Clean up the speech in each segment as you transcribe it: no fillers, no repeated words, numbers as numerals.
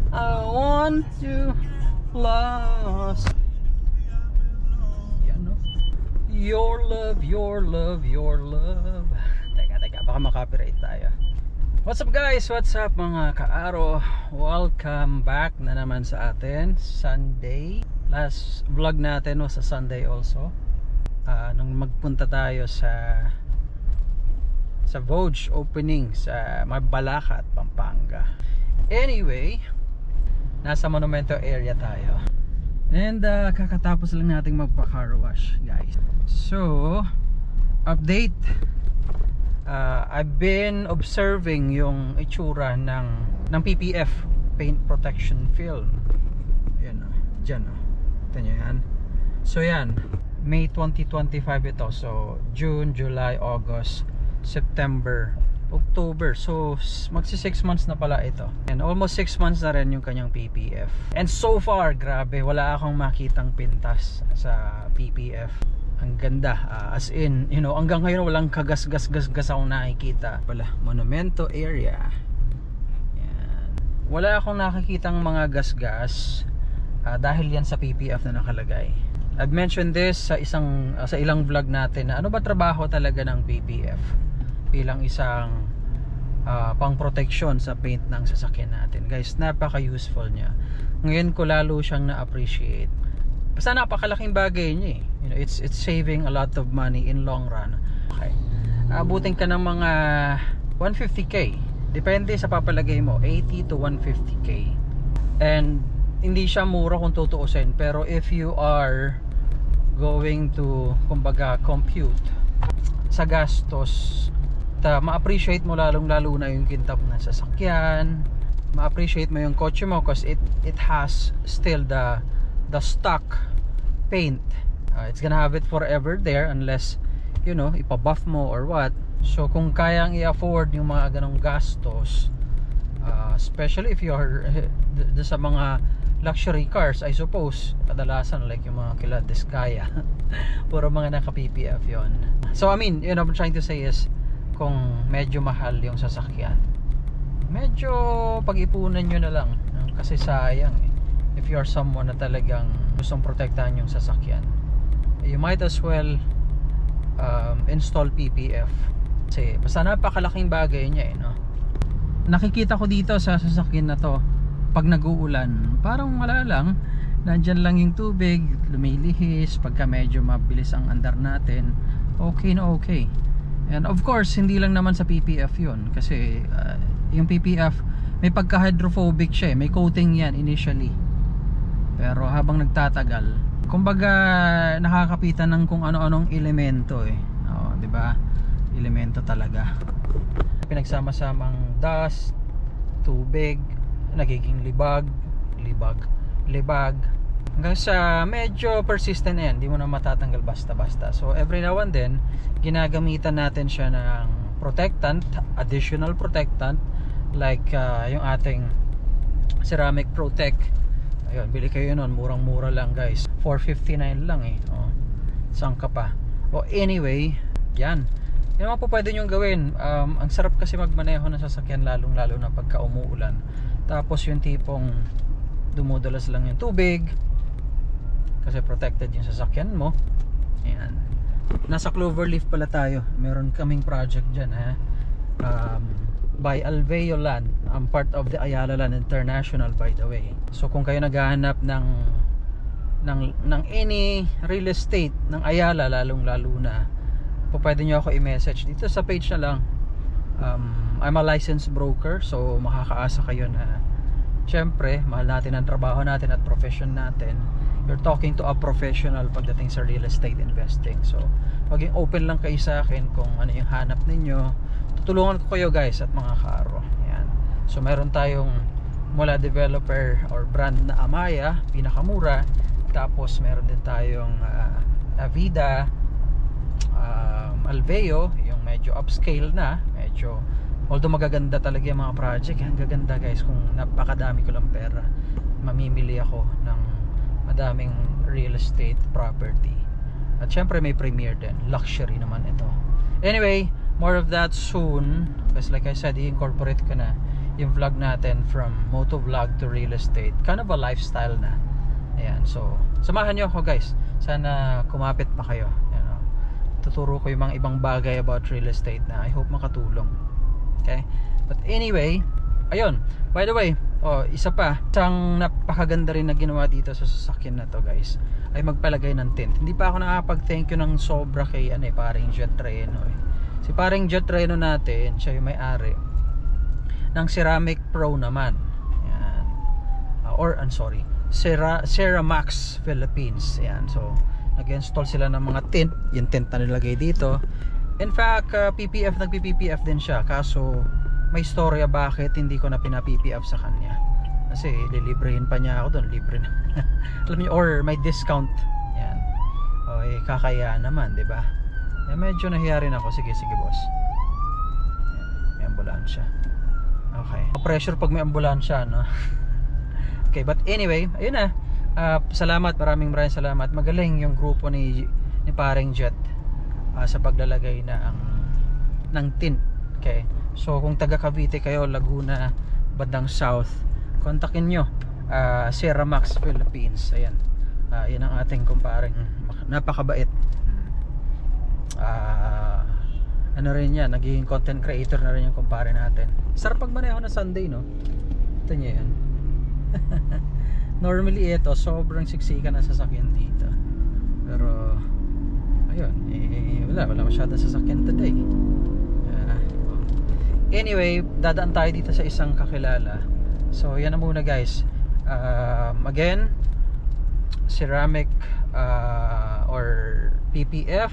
I want to lost. Yan, no? Your love, your love, your love. Teka, baka makapiright tayo. What's up guys? What's up mga kaaro? Welcome back na naman sa atin. Sunday. Last vlog natin was a Sunday also. Nung magpunta tayo sa Vogue opening sa Mabalacat, Pampanga. Anyway, nasa Monumento area tayo. And kakatapos lang nating magpa-car wash, guys. So, update. I've been observing yung itsura ng PPF, Paint Protection Film. Ayan o, dyan o. Ito nyo yan. So yan, May 2025 ito. So, June, July, August, September, October. So magsi 6 months na pala ito. And almost 6 months na rin yung kanyang PPF. And so far, grabe, wala akong makitang pintas sa PPF. Ang ganda, as in, you know, hanggang ngayon walang kagas-gas-gas akong nakikita. Pala, Monumento area. Yan. Wala akong nakikitang mga gas-gas dahil yan sa PPF na nakalagay. I've mentioned this sa ilang vlog natin na ano ba trabaho talaga ng PPF bilang isang pang-protection sa paint ng sasakyan natin. Guys, napaka-useful niya. Ngayon ko lalo siyang na-appreciate. Basta napakalaking bagay niya eh. You know, it's saving a lot of money in long run. Okay. Abutin ka ng mga 150k. Depende sa papalagay mo, 80 to 150k. And hindi siya mura kung tutuusin, pero if you are going to kumbaga compute sa gastos, ma-appreciate mo lalong lalo na yung kintab ng sasakyan, ma-appreciate mo yung kotse mo because it has still the stock paint. It's gonna have it forever there unless, you know, ipabuff mo or what. So kung kayang i-afford yung mga ganong gastos, especially if you are sa mga luxury cars, I suppose kadalasan like yung mga kila Disgaea puro mga naka PPF yon. So I mean, you know, what I'm trying to say is kung medyo mahal yung sasakyan, medyo pag-ipunan nyo na lang, kasi sayang eh. If you are someone na talagang gustong protektahan yung sasakyan, you might as well install PPF kasi basta napakalaking bagay niya eh, no? Nakikita ko dito sa sasakyan na to, pag nag-uulan, parang wala lang, nandyan lang yung tubig, lumilihis pagka medyo mabilis ang andar natin, okay na okay. And of course, hindi lang naman sa PPF yun, kasi yung PPF may pagka-hydrophobic siya, may coating yan initially, pero habang nagtatagal, kumbaga nakakapitan ng kung ano-anong elemento eh, di ba? Elemento talaga, pinagsama-samang dust, tubig, nagiging libag hanggang sa medyo persistent na yan, hindi mo na matatanggal basta-basta. So every now and then ginagamitan natin siya ng protectant, additional protectant, like yung ating Ceramic Protect. Ayun, bili kayo nun, murang-mura lang guys, 459 lang eh. Saan ka pa? Anyway, yan naman po pwede nyo gawin. Ang sarap kasi magmaneho ng sasakyan, lalong-lalo na pagka umuulan. Tapos yung tipong dumudulas lang yung tubig kasi protected yung sasakyan mo. Ayan. Nasa Cloverleaf pala tayo. Meron kaming project dyan by Alveo Land. I'm part of the Ayala Land International, by the way. So kung kayo naghahanap ng any real estate ng Ayala, lalong-lalo na, pwede nyo ako i-message dito sa page na lang. I'm a licensed broker, so makakaasa kayo na syempre mahal natin ang trabaho natin at profession natin. You're talking to a professional pagdating sa real estate investing. So maging open lang kayo sa akin kung ano yung hanap ninyo. Tutulungan ko kayo guys at mga kaaro. Ayan. So meron tayong mula developer or brand na Amaya, pinakamura. Tapos meron din tayong Avida, Alveo, yung medyo upscale na, medyo, although magaganda talaga yung mga project, ang gaganda guys. Kung napakadami ko lang pera, mamimili ako ng madaming real estate property. At syempre may premier din, luxury naman ito. Anyway, more of that soon, because like I said, i-incorporate ko na yung vlog natin from motovlog to real estate. Kind of a lifestyle na. Ayan, so samahan nyo ako guys. Sana kumapit pa kayo. Ayan, tuturo ko yung mga ibang bagay about real estate na I hope makatulong. Okay? But anyway, ayun, by the way, isa pa, isang napakaganda rin na ginawa dito sa sasakyan na to guys, ay magpalagay ng tint. Hindi pa ako nakapag-thank you ng sobra kay paring Jet Reno Si paring Jet Reno natin, siya yung may-ari ng Ceramic Pro naman. Yan. Sorry, Ceramax Philippines. Yan. So, nag-install sila ng mga tint. Yung tint na nilagay dito. In fact, nagpi-PPF din siya. Kaso, may storya bakit hindi ko na pina-PPF sa kanya. Kasi, lilibrehin pa niya ako doon. Libre na. Alam niyo, or may discount. Yan. Kakaya naman, di ba? Medyo nahiya rin ako. Sige, boss. Yan. May ambulansya. Okay. Pressure pag may ambulansya, no? Okay, but anyway, ayun na. Salamat, maraming salamat. Magaling yung grupo ni paring Jet sa paglalagay ng tint. Okay. So kung taga Cavite kayo, Laguna, bandang south, kontakin nyo Ceramax Philippines. Ayan. Yan ang ating kumparing napakabait. Ano rin yan, naging content creator na rin yung kumpare natin. Sarap pag maneho na Sunday, no? Ito nyo yan. Normally ito, sobrang siksikan na sasakyan dito. Pero ayun, wala masyadong sasakyan today. Anyway, dadaan tayo dito sa isang kakilala. So yan na muna guys. Again, ceramic or PPF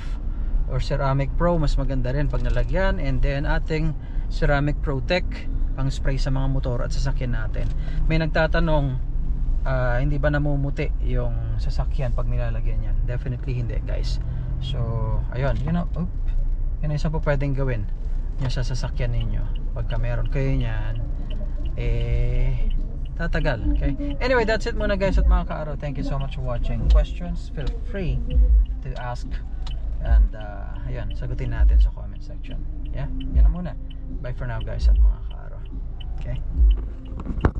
or Ceramic Pro, mas maganda rin pag nalagyan. And then ating Ceramic Protect, pang spray sa mga motor at sasakyan natin. May nagtatanong, hindi ba namumuti yung sasakyan pag nilalagyan yan? Definitely hindi guys. So ayun, yun ang isa po pwedeng gawin nyo sa sasakyan ninyo. Pagka meron kayo nyan, tatagal. Okay? Anyway, that's it muna guys at mga ka-araw. Thank you so much for watching. Questions, feel free to ask. And ayun, sagutin natin sa comment section. Yeah, yan na muna. Bye for now guys at mga ka-araw. Okay?